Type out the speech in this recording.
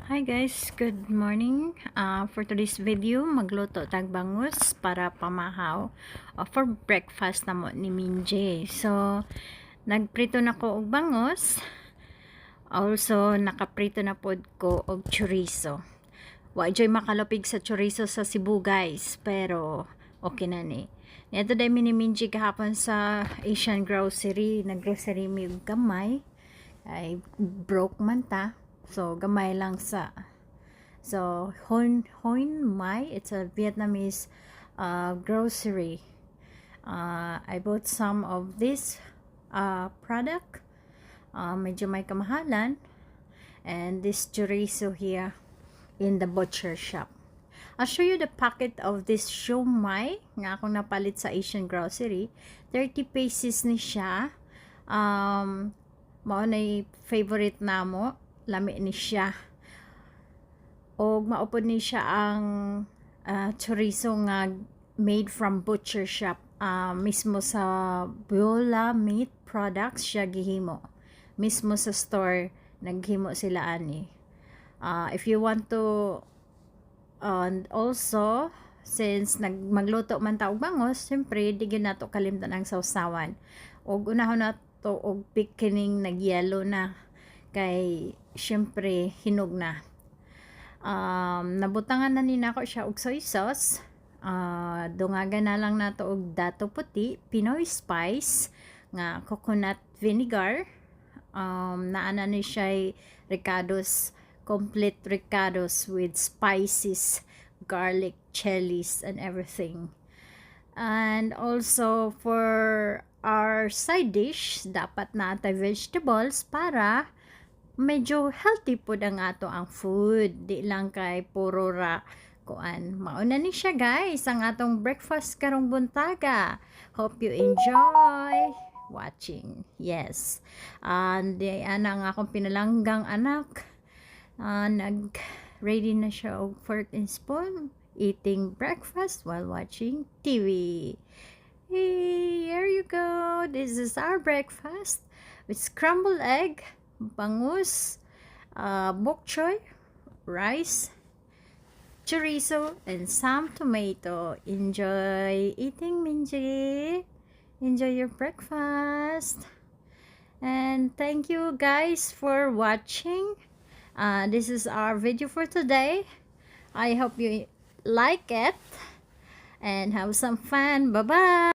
Hi guys, good morning. For today's video, magluto tag bangus para pamahaw for breakfast na mo ni Minjay. So, nagprito na ko og bangus. Also, nakaprito na pod ko og chorizo. Wa joy makalupig sa chorizo sa Cebu guys, pero okay na ni. Nito dai ni Minjay kahapon sa Asian Grocery, naggrocery mi og gamay. Ay broke man ta. So, gamay lang sa. So, Hoi Mai, it's a Vietnamese grocery. I bought some of this product. Medyo may kamahalan. And this chorizo here in the butcher shop. I'll show you the packet of this siomai nga akong napalit sa Asian Grocery. 30 pesos ni siya. Mao na favorite namo. Lami ni siya. O maupod ni siya ang chorizo nga made from butcher shop. Mismo sa Biola Meat Products siya gihimo. Mismo sa store naghimo sila ani. If you want to and also since magluto man ta og bangus, siyempre di gyud nato kalimtan ang sausawan. Og unahon nato og pikining nagyelo na kay siyempre hinog na. Nabutangan na ni nako siya og soy sauce. Dungagan na lang nato og dato puti, Pinoy spice nga coconut vinegar. Naana ni siya ricados, complete ricados with spices, garlic, chilies and everything. And also for our side dish, dapat na ata vegetables para medyo healthy po ang ato ang food. Di lang kay puro ra kuan. Mauna ni siya guys, ang atong breakfast karong buntaga. Hope you enjoy watching. Yes. And ang akong pinalanggang anak. Nag-ready na siya og fork and spoon. Eating breakfast while watching TV. Hey, here you go. This is our breakfast with scrambled egg, bangus, bok choy, rice, chorizo, and some tomato. Enjoy eating, Minjay. Enjoy your breakfast. And thank you guys for watching. This is our video for today. I hope you like it and have some fun. Bye-bye.